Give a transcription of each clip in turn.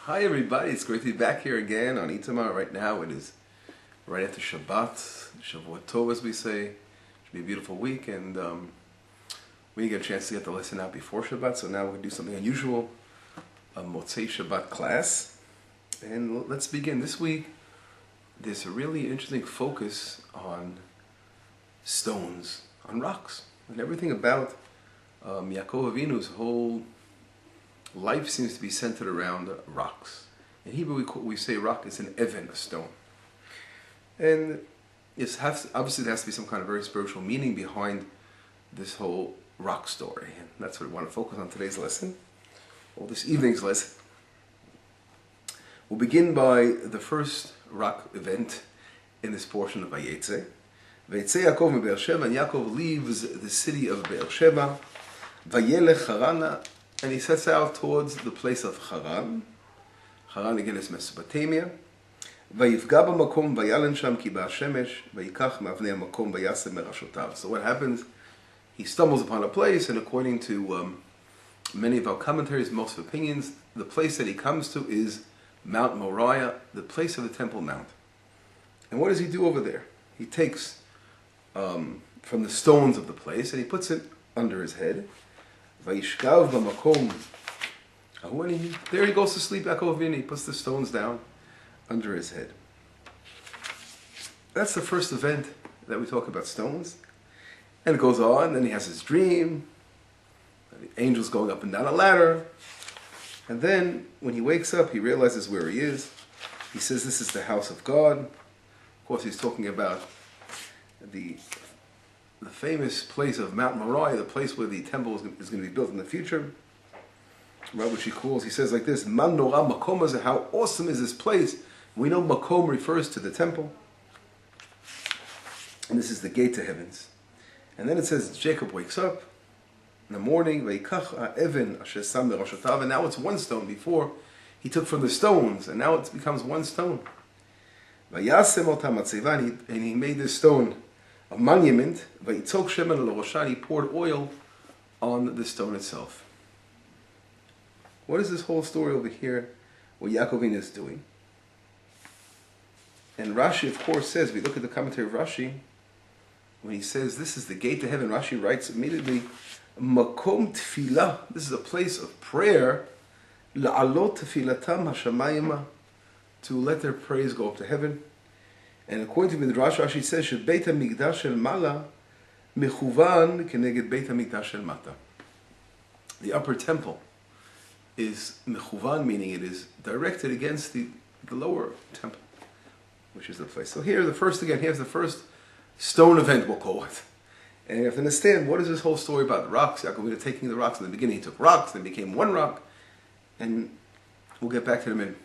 Hi everybody, it's great to be back here again on Itamar. Right now it is right after Shabbat, Shavuot Tov as we say. It should be a beautiful week, and we didn't get a chance to get the lesson out before Shabbat, so now we're going to do something unusual, a Motzei Shabbat class. And let's begin. This week there's a really interesting focus on stones, on rocks, and everything about Yaakov Avinu's whole life seems to be centered around rocks. In Hebrew, we say rock is an even, a stone. And obviously there has to be some kind of very spiritual meaning behind this whole rock story. And that's what we want to focus on today's lesson, or this evening's lesson. We'll begin by the first rock event in this portion of Vayetzeh. Vayetzeh Yaakov me Beersheba, and Yaakov leaves the city of Beersheba. Vayelech Harana, and he sets out towards the place of Haran. Haran again is Mesopotamia. Vayifga b'makom vayalen sham ki ba'ashemesh vayikach ma'avnei hamakom vayasem merashotav. So what happens? He stumbles upon a place, and according to many of our commentaries, most opinions, the place that he comes to is Mount Moriah, the place of the Temple Mount. And what does he do over there? He takes from the stones of the place and he puts it under his head. Vayishkav b'makom. There he goes to sleep. Yaakov Avinu, he puts the stones down under his head. That's the first event that we talk about stones. And it goes on. Then he has his dream. The angels going up and down a ladder. And then when he wakes up, he realizes where he is. He says, "This is the house of God." Of course, he's talking about the famous place of Mount Moriah, the place where the temple is going to be built in the future. Right, which he says like this: "Man nora makom hazeh." How awesome is this place? We know makom refers to the temple, and this is the gate to heavens. And then it says Jacob wakes up in the morning, vayikach ha'even asher sam merashotav, and now it's one stone. Before he took from the stones, and now it becomes one stone. Vayasem ota matzeva, and he made this stone a monument. Vayitzok shemen al rosha, he poured oil on the stone itself. What is this whole story over here, what Yaakov Avinu is doing? And Rashi, of course, says, we look at the commentary of Rashi, when he says this is the gate to heaven, Rashi writes immediately, Makom tefillah, this is a place of prayer, la'alot tefilatam hashamayim, to let their praise go up to heaven. And according to Midrash, Rashi says, Beit HaMikdash shel Mala mechuvan keneged Beit HaMikdash shel Mata. The upper temple is mechuvan, meaning it is directed against the lower temple, which is the place. So here's the first stone event, we'll call it. And you have to understand, what is this whole story about the rocks? Yaakov Avinu taking the rocks. In the beginning he took rocks, then became one rock, and we'll get back to them in.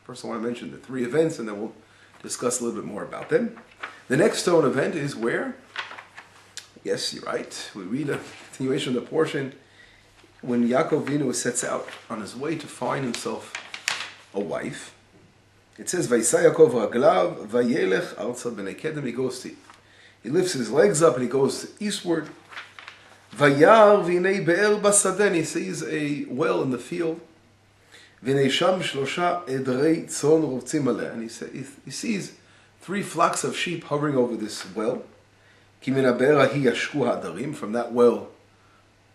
First I want to mention the three events, and then we'll discuss a little bit more about them. The next stone event is where? Yes, you're right. We read a continuation of the portion when Yaakov Avinu sets out on his way to find himself a wife. It says, "Vayisa Yaakov raglav vayelech arza b'nei kedem." He lifts his legs up and he goes eastward. Vayar v'nei be'er basaden. He sees a well in the field. And he sees 3 flocks of sheep hovering over this well. From that well,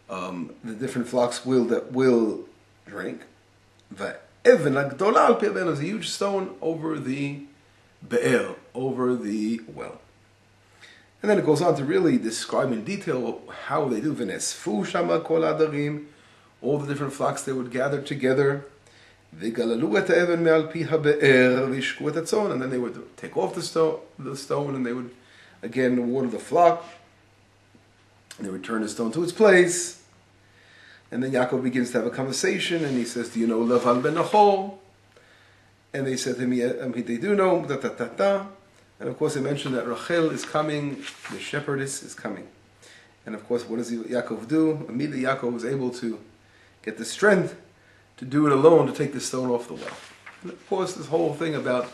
the different flocks will drink. There's a huge stone over the be'er, over the well. And then it goes on to really describe in detail how they do. All the different flocks, they would gather together. And then they would take off the stone, and they would again water the flock. And they would turn the stone to its place. And then Yaakov begins to have a conversation, and he says, "Do you know Lavan ben Nahor?" And they said to him, "Yeah, they do know." And of course, they mentioned that Rachel is coming, the shepherdess is coming. And of course, what does Yaakov do? Immediately, Yaakov was able to get the strength to do it alone, to take the stone off the well. And of course, this whole thing about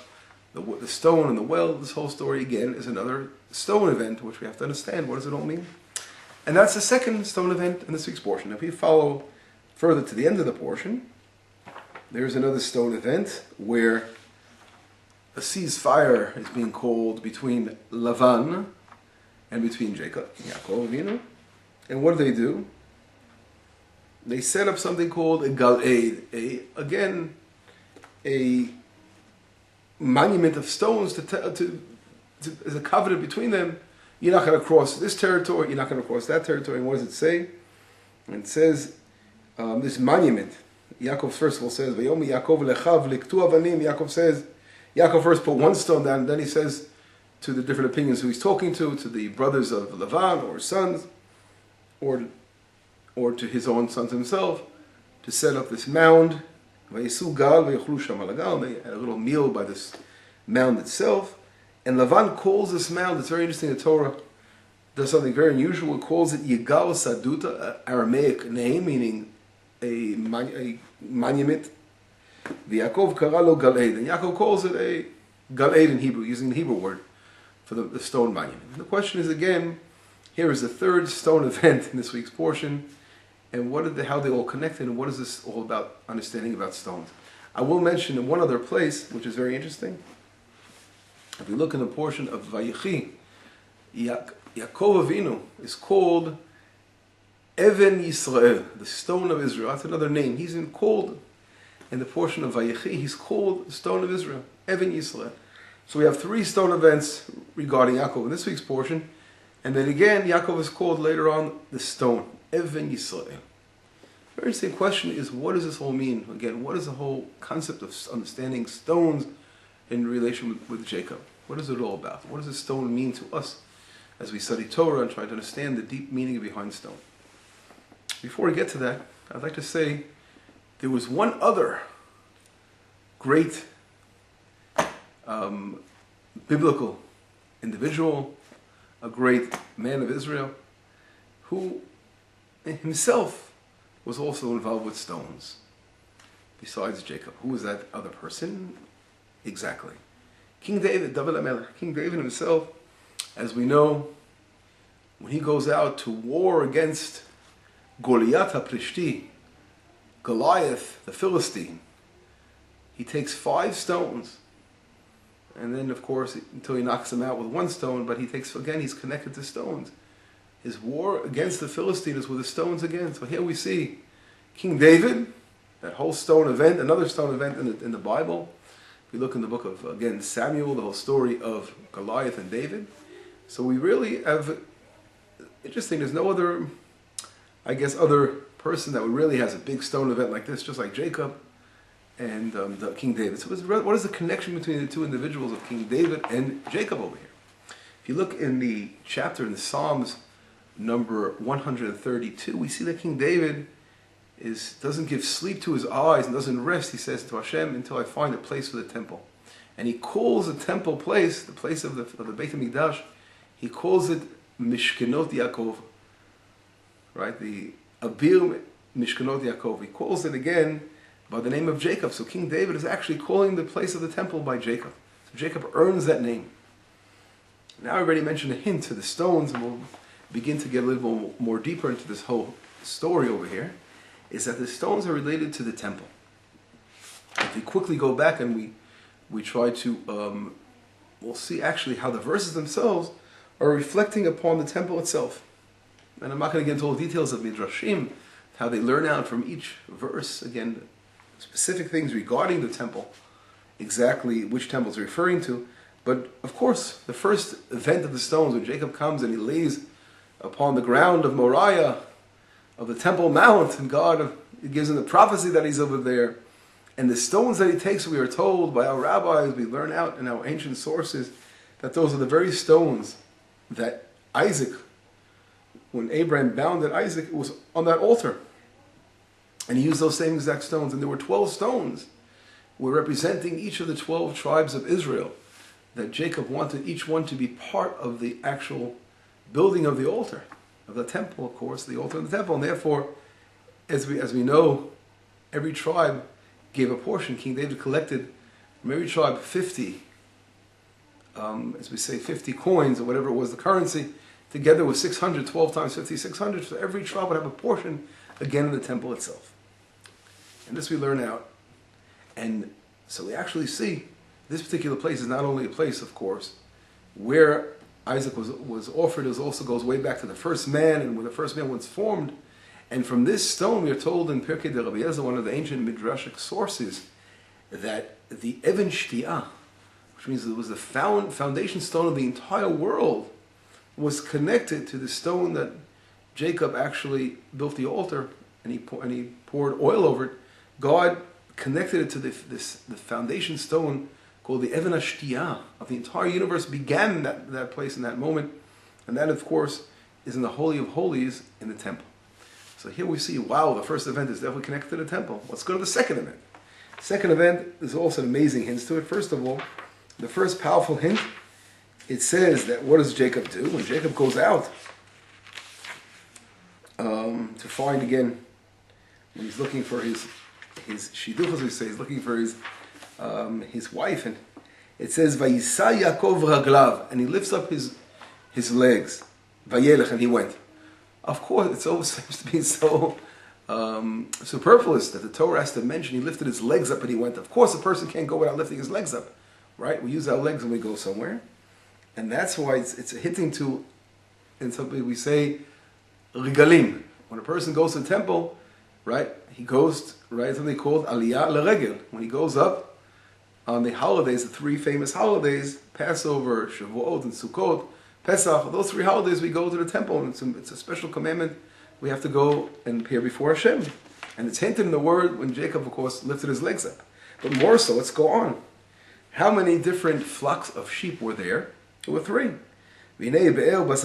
the stone and the well, this whole story again is another stone event, which we have to understand. What does it all mean? And that's the second stone event in this week's portion. If we follow further to the end of the portion, there's another stone event where a ceasefire is being called between Lavan and between Jacob, Yaakov Avinu. And what do? They set up something called a Gal'ed, a monument of stones as a covenant between them. You're not going to cross this territory, you're not going to cross that territory. And what does it say? And it says, this monument, Yaakov first of all says, Vayomi Yaakov lechav liktu avanim. Yaakov first put one stone down, and then he says to the different opinions who he's talking to the brothers of Lavan or his sons, or to his own sons himself, to set up this mound. Vayesu gal vayachlu sham al hagal. They had a little meal by this mound itself. And Lavan calls this mound, it's very interesting, the Torah does something very unusual. It calls it Yigal Saduta, an Aramaic name, meaning a monument. The Yaakov Karalo Gal'ed, and Yaakov calls it a Gal'ed in Hebrew, using the Hebrew word for the stone monument. And the question is again, here is the third stone event in this week's portion, and how they all connected, and what is this all about, understanding about stones. I will mention in one other place, which is very interesting. If we look in the portion of Vayechi, Yaakov Avinu is called Even Yisrael, the stone of Israel. That's another name. He's called in the portion of Vayechi, he's called the stone of Israel, Even Yisrael. So we have three stone events regarding Yaakov in this week's portion, and then again, Yaakov is called later on the stone, Even Yisrael. Very interesting question is, what does this all mean? Again, what is the whole concept of understanding stones in relation with Jacob? What is it all about? What does a stone mean to us as we study Torah and try to understand the deep meaning behind stone? Before we get to that, I'd like to say there was one other great biblical individual, a great man of Israel, who himself was also involved with stones, besides Jacob. Who was that other person? Exactly. King David, David HaMelech. King David himself, as we know, when he goes out to war against Goliath HaPrishti, Goliath, the Philistine, he takes 5 stones, and then of course, until he knocks him out with one stone, but he's connected to stones. His war against the Philistine is with the stones again. So here we see King David, that whole stone event, another stone event in the Bible. If we look in the book of, again, Samuel, the whole story of Goliath and David. So we really have, interesting, there's no other, other person that really has a big stone event like this, just like Jacob and King David. So what is the connection between the two individuals of King David and Jacob over here? If you look in the chapter in the Psalms, number 132, we see that King David doesn't give sleep to his eyes and doesn't rest, he says to Hashem, until I find a place for the temple. And he calls the temple place, the place of the Beit HaMikdash, he calls it Mishkenot Yaakov, right? The Abir Mishkenot Yaakov. He calls it again by the name of Jacob. So King David is actually calling the place of the temple by Jacob. So Jacob earns that name. Now I already mentioned a hint to the stones, and we'll begin to get a little more deeper into this whole story over here, is that the stones are related to the temple. If we quickly go back and we try to, we'll see actually how the verses themselves are reflecting upon the temple itself. And I'm not going to get into all the details of Midrashim, how they learn out from each verse, again, specific things regarding the temple, exactly which temple it's referring to. But of course, the first event of the stones, when Jacob comes and he lays upon the ground of Moriah, of the Temple Mount, and God gives him the prophecy that he's over there. And the stones that he takes, we are told by our rabbis, we learn out in our ancient sources, that those are the very stones that Isaac, when Abraham bounded Isaac, it was on that altar. And he used those same exact stones. And there were 12 stones, were representing each of the 12 tribes of Israel, that Jacob wanted each one to be part of the actual building of the altar, of the temple, of course, the altar and the temple. And therefore, as we know, every tribe gave a portion. King David collected from every tribe 50, as we say, 50 coins, or whatever it was, the currency, together with 600, 12 times 50, 600. So every tribe would have a portion, again, in the temple itself. And this we learn out, And so we actually see this particular place is not only a place, of course, where Isaac was offered. It also goes way back to the first man, and when the first man was formed. And from this stone, we are told in Pirkei de Rabbi Vayetzeh, one of the ancient midrashic sources, that the Even Shtiah, which means it was the foundation stone of the entire world, was connected to the stone that Jacob actually built the altar, and he poured oil over it. God connected it to the foundation stone called the Even Shtiah of the entire universe. Began that place in that moment, and that, of course, is in the Holy of Holies in the temple. So here we see, wow, the first event is definitely connected to the temple. Let's go to the second event. Second event, there's also amazing hints to it. First of all, the first powerful hint, it says that what does Jacob do? When Jacob goes out to find again, when he's looking for his shidduch, as we say, he's looking for his wife, and it says, Vayisa Yaakov raglav, and he lifts up his legs, Vayelech, and he went. Of course, it always seems to be so superfluous that the Torah has to mention he lifted his legs up and he went. Of course, a person can't go without lifting his legs up, right? We use our legs when we go somewhere. And that's why it's hinting to, in something we say, regalim. When a person goes to the temple, right, he goes, right, something called aliyah leregel. When he goes up on the holidays, the three famous holidays, Passover, Shavuot, and Sukkot, Pesach, those three holidays we go to the temple, and it's a special commandment. We have to go and appear before Hashem. And it's hinted in the word when Jacob, of course, lifted his legs up. But more so, let's go on. How many different flocks of sheep were there? There were three. There were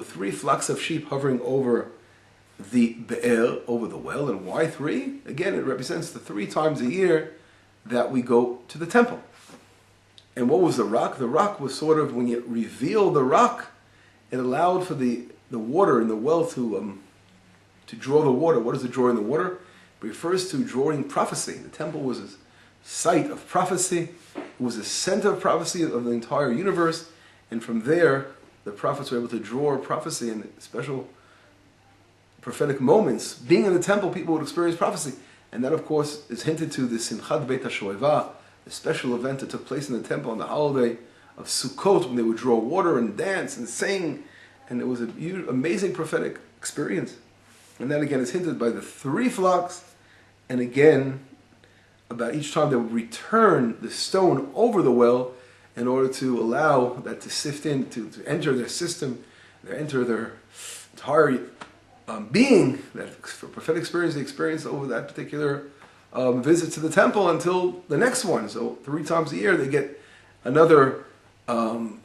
three flocks of sheep hovering over the be'er, over the well. And why three? Again, it represents the 3 times a year that we go to the temple. And what was the rock? The rock was sort of, when you reveal the rock, it allowed for the water in the well to draw the water. What is it drawing the water? It refers to drawing prophecy. The temple was a site of prophecy. It was a center of prophecy of the entire universe. And from there, the prophets were able to draw prophecy in special prophetic moments. Being in the temple, people would experience prophecy. And that, of course, is hinted to the Simchat Beit HaShoeva, the special event that took place in the temple on the holiday of Sukkot, when they would draw water and dance and sing. And it was an amazing prophetic experience. And that again is hinted by the 3 flocks. And again, about each time they would return the stone over the well in order to allow that to sift in, to enter their system, to enter their entire being, that for prophetic experience they experienced over that particular visit to the temple until the next one. So 3 times a year they get another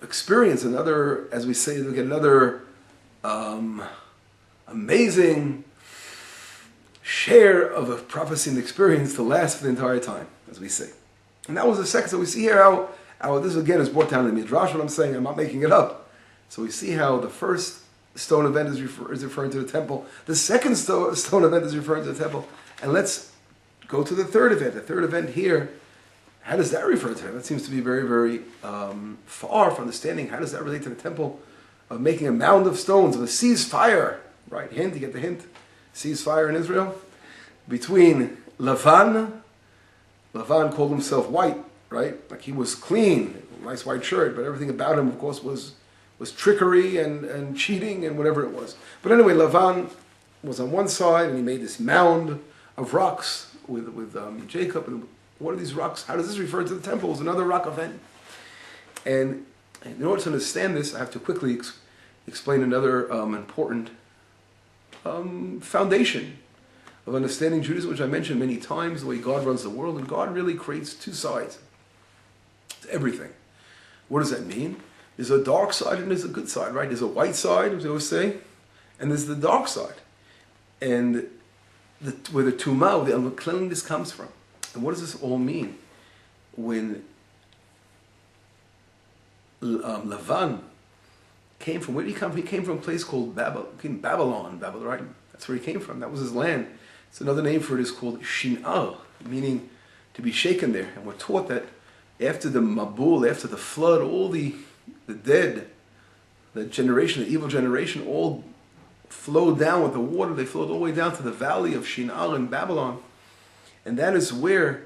experience, another, as we say, they get another amazing share of a prophecy and experience to last for the entire time, as we say. And that was the second. So we see here how this again is brought down in the Midrash. What I'm saying, I'm not making it up. So we see how the first stone event is referring to the temple. The second stone event is referring to the temple. And let's go to the third event. The third event here, how does that refer to it? That seems to be very, very far from understanding. How does that relate to the temple of making a mound of stones, of a ceasefire? Right, hint, you get the hint. Ceasefire in Israel between Lavan. Lavan called himself white, right? Like he was clean, nice white shirt, but everything about him, of course, was trickery and cheating and whatever it was. But anyway, Lavan was on one side, and he made this mound of rocks with Jacob. And what are these rocks? How does this refer to the temple? It was another rock event. And in order to understand this, I have to quickly explain another important foundation of understanding Judaism, which I mentioned many times, the way God runs the world. And God really creates 2 sides to everything. What does that mean? There's a dark side and there's a good side, right? There's a white side, as we always say, and there's the dark side. And where the tumah, the uncleanliness comes from. And what does this all mean? When Lavan came from, where did he come from? He came from a place called Babylon, right? That's where he came from. That was his land. So another name for it is called Shin'ar, meaning to be shaken there. And we're taught that after the Mabul, after the flood, all the dead, the generation, the evil generation, all flowed down with the water. They flowed all the way down to the valley of Shinar in Babylon. And that is where,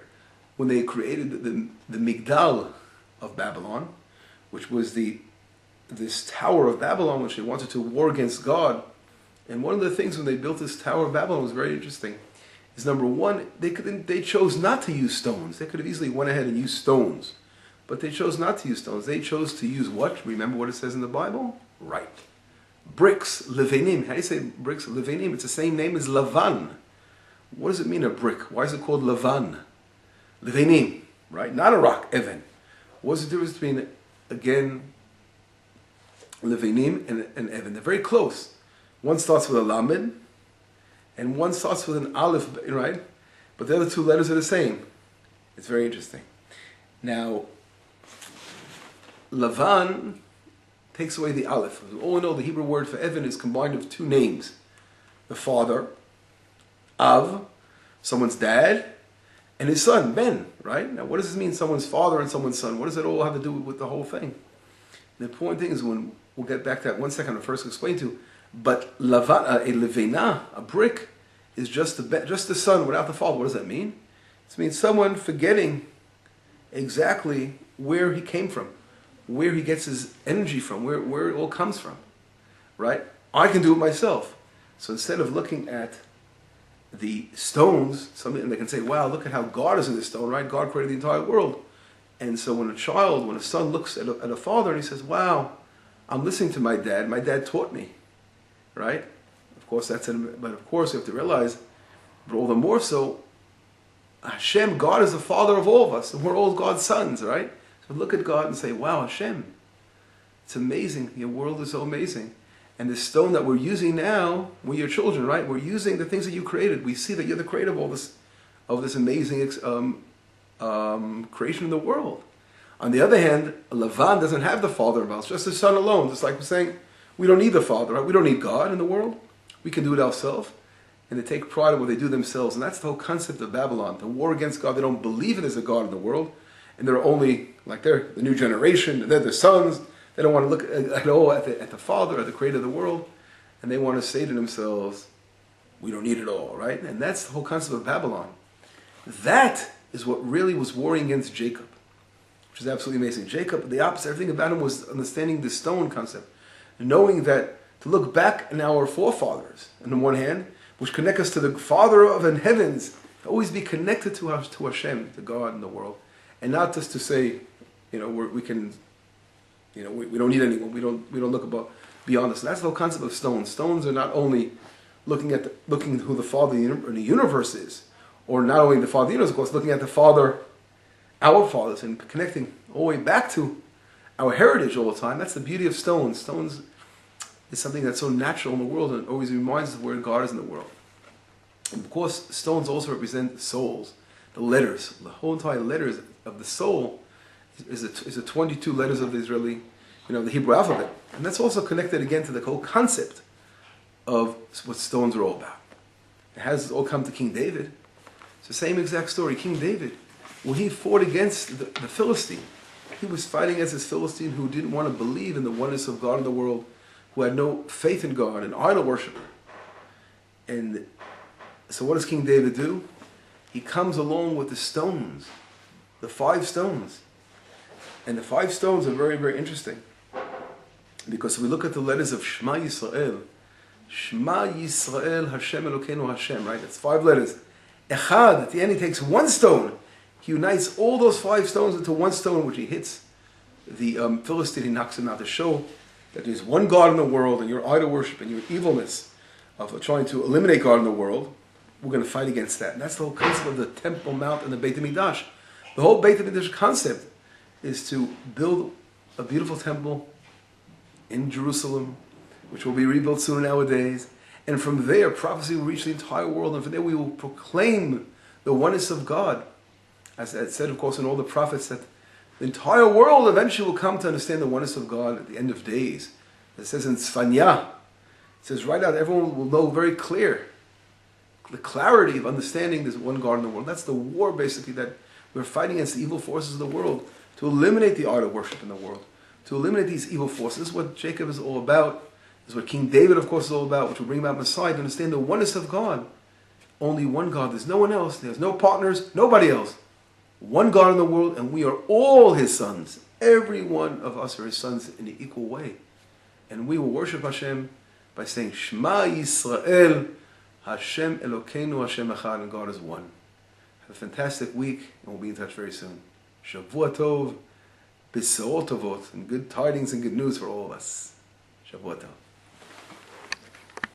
when they created the Migdal of Babylon, which was this Tower of Babylon, which they wanted to war against God. And one of the things when they built this Tower of Babylon was very interesting. Is number one, they chose not to use stones. They could have easily went ahead and used stones. But they chose not to use stones. They chose to use what? Remember what it says in the Bible? Right. Bricks, levanim. How do you say bricks? Levanim. It's the same name as lavan. What does it mean, a brick? Why is it called lavan? Levanim, right? Not a rock, even. What's the difference between, again, levanim and even? They're very close. One starts with a lamed, and one starts with an aleph, right? But the other two letters are the same. It's very interesting. Now, lavan takes away the aleph. All we know, the Hebrew word for Evan is combined of two names. The father, Av, someone's dad, and his son, Ben, right? Now, what does this mean, someone's father and someone's son? What does it all have to do with the whole thing? The important thing is, when we'll get back to that one second, I'll first explain to you, but a levena, a brick, is just the son without the father. What does that mean? It means someone forgetting exactly where he came from, where he gets his energy from, where it all comes from, right? I can do it myself. So instead of looking at the stones, and they can say, wow, look at how God is in this stone, right? God created the entire world. And so when a son looks at a father and he says, wow, I'm listening to my dad taught me, right? Of course, but of course you have to realize, but all the more so, Hashem, God is the father of all of us, and we're all God's sons, right? So look at God and say, wow, Hashem, it's amazing, your world is so amazing. And the stone that we're using now, we're your children, right? We're using the things that you created. We see that you're the creator of all this, amazing creation in the world. On the other hand, Lavan doesn't have the father involved. It's just the son alone. Just like we're saying, we don't need the father, right? We don't need God in the world. We can do it ourselves. And they take pride in what they do themselves. And that's the whole concept of Babylon. The war against God. They don't believe there's a God in the world. And they're only, like they're the new generation. They're the sons. They don't want to look at all at the Father, at the Creator of the world, and they want to say to themselves, we don't need it all, right? And that's the whole concept of Babylon. That is what really was warring against Jacob, which is absolutely amazing. Jacob, the opposite, everything about him was understanding the stone concept, knowing that to look back in our forefathers, on the one hand, which connect us to the Father of the heavens, always be connected to Hashem, to God in the world, and not just to say, we can. We don't need anyone. We don't look beyond us. And that's the whole concept of stones. Stones are not only looking who the Father in the universe is, or not only the Father of the universe, of course, looking at the Father, our fathers, and connecting all the way back to our heritage all the time. That's the beauty of stones. Stones is something that's so natural in the world, and it always reminds us of where God is in the world. And of course, stones also represent souls, the letters, the whole entire letters of the soul. Is the 22 letters of the Israeli, the Hebrew alphabet. And that's also connected again to the whole concept of what stones are all about. It has all come to King David. It's the same exact story. King David, when he fought against the Philistine, he was fighting against this Philistine who didn't want to believe in the oneness of God in the world, who had no faith in God, an idol worshiper. And so what does King David do? He comes along with the stones, the 5 stones. And the 5 stones are very, very interesting. Because if we look at the letters of Shema Yisrael, Hashem Elokeinu Hashem, right? That's 5 letters. Echad, at the end he takes 1 stone. He unites all those 5 stones into 1 stone, which he hits the Philistine, he knocks him out to show that there's one God in the world, and your idol worship and your evilness of trying to eliminate God in the world, we're going to fight against that. And that's the whole concept of the Temple Mount and the Beit HaMikdash. The whole Beit HaMikdash concept is to build a beautiful temple in Jerusalem, which will be rebuilt soon nowadays. And from there, prophecy will reach the entire world. And from there, we will proclaim the oneness of God. As it said, of course, in all the prophets, that the entire world eventually will come to understand the oneness of God at the end of days. It says in Tzfanya, it says right out, everyone will know very clear the clarity of understanding this one God in the world. That's the war, basically, that we're fighting against the evil forces of the world, to eliminate the idol worship in the world, to eliminate these evil forces. This is what Jacob is all about. This is what King David, of course, is all about, which will bring about Messiah, to understand the oneness of God. only one God. There's no one else. There's no partners, nobody else. One God in the world, and we are all His sons. Every one of us are His sons in an equal way. And we will worship Hashem by saying, Shema Yisrael, Hashem Elokeinu Hashem Echad, and God is one. Have a fantastic week, and we'll be in touch very soon. Shavua Tov, B'Seorot Tovot, and good tidings and good news for all of us. Shavua Tov.